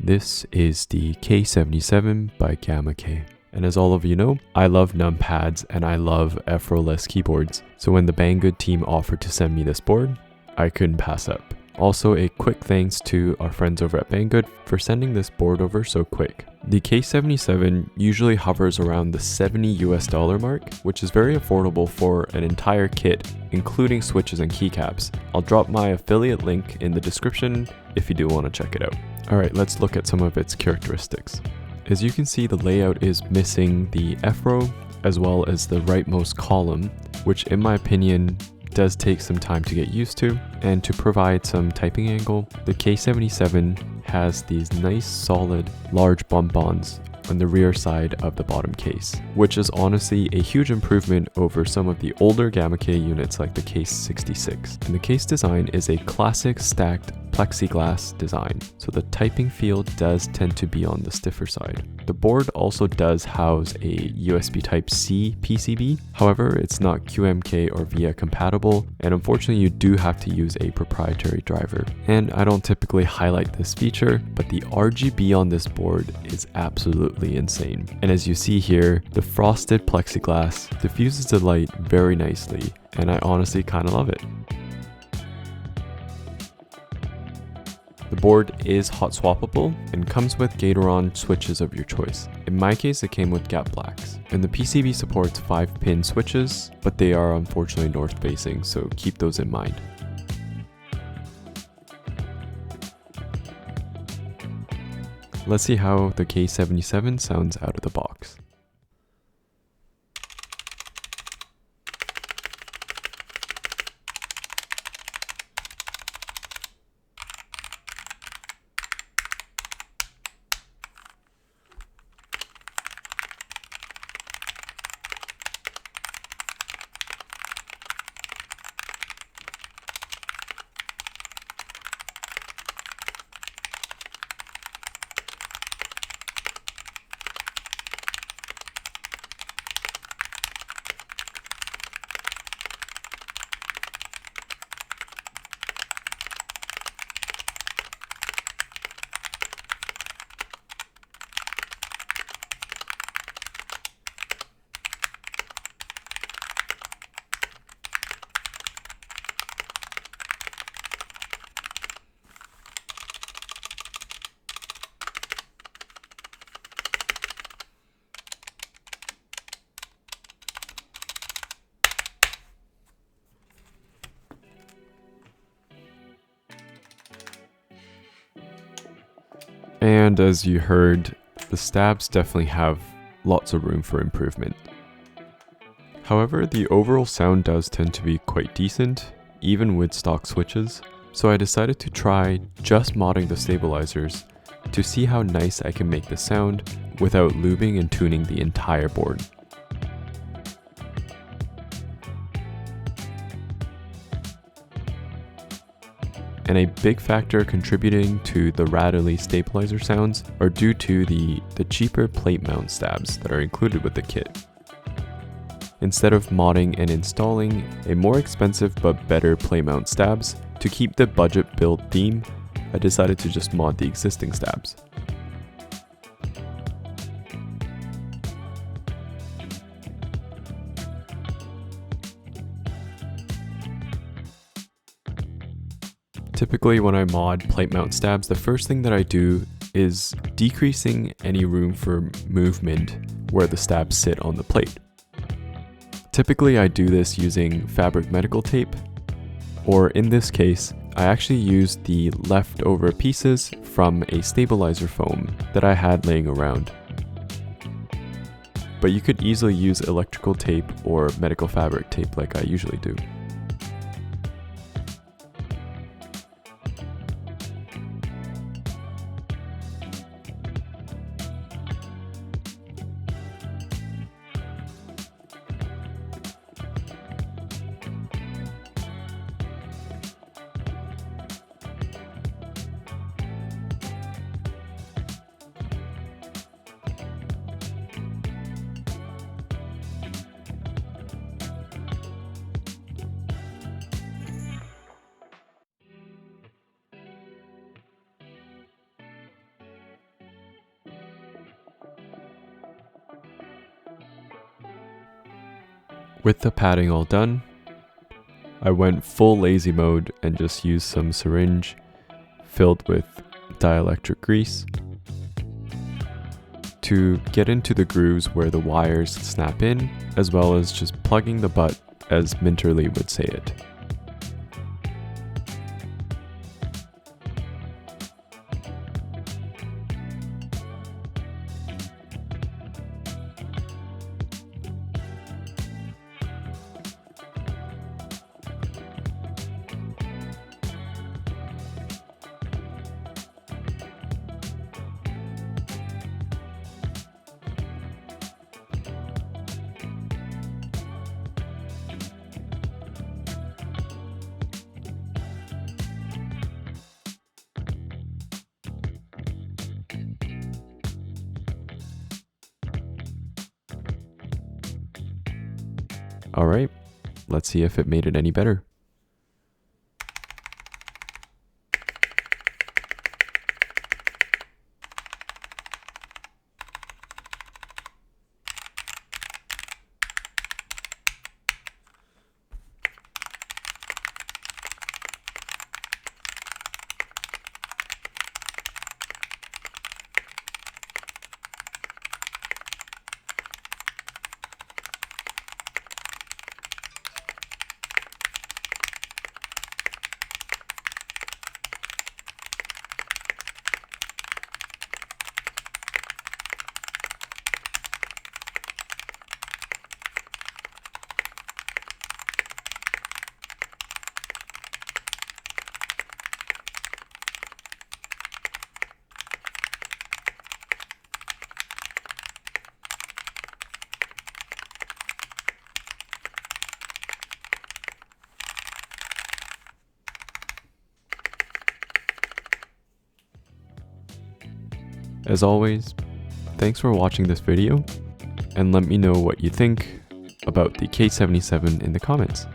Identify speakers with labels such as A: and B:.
A: This is the K77 by GamaKay. And as all of you know, I love numpads and I love F-row-less keyboards. So when the Banggood team offered to send me this board, I couldn't pass up. Also, a quick thanks to our friends over at Banggood for sending this board over so quick. The K77 usually hovers around the $70 mark, which is very affordable for an entire kit, including switches and keycaps. I'll drop my affiliate link in the description if you do want to check it out. Alright, let's look at some of its characteristics. As you can see, the layout is missing the F-row as well as the rightmost column, which in my opinion does take some time to get used to. And to provide some typing angle, the K77 has these nice solid large bump-ons on the rear side of the bottom case, which is honestly a huge improvement over some of the older GamaKay units like the K77. And the case design is a classic stacked plexiglass design, so the typing feel does tend to be on the stiffer side. The board also does house a USB Type-C PCB, however it's not QMK or VIA compatible, and unfortunately you do have to use a proprietary driver. And I don't typically highlight this feature, but the RGB on this board is absolutely insane. And as you see here, the frosted plexiglass diffuses the light very nicely, and I honestly kind of love it. The board is hot swappable and comes with Gatoron switches of your choice. In my case, it came with Gap Blacks. And the PCB supports 5-pin switches, but they are unfortunately north facing, so keep those in mind. Let's see how the K77 sounds out of the box. And as you heard, the stabs definitely have lots of room for improvement. However, the overall sound does tend to be quite decent, even with stock switches, so I decided to try just modding the stabilizers to see how nice I can make the sound without lubing and tuning the entire board. And a big factor contributing to the rattly stabilizer sounds are due to the cheaper plate mount stabs that are included with the kit. Instead of modding and installing a more expensive but better plate mount stabs, to keep the budget build theme, I decided to just mod the existing stabs. Typically when I mod plate mount stabs, the first thing that I do is decreasing any room for movement where the stabs sit on the plate. Typically I do this using fabric medical tape, or in this case, I actually used the leftover pieces from a stabilizer foam that I had laying around. But you could easily use electrical tape or medical fabric tape like I usually do. With the padding all done, I went full lazy mode and just used some syringe filled with dielectric grease to get into the grooves where the wires snap in, as well as just plugging the butt as Minterly would say it. Alright, let's see if it made it any better. As always, thanks for watching this video, and let me know what you think about the K77 in the comments.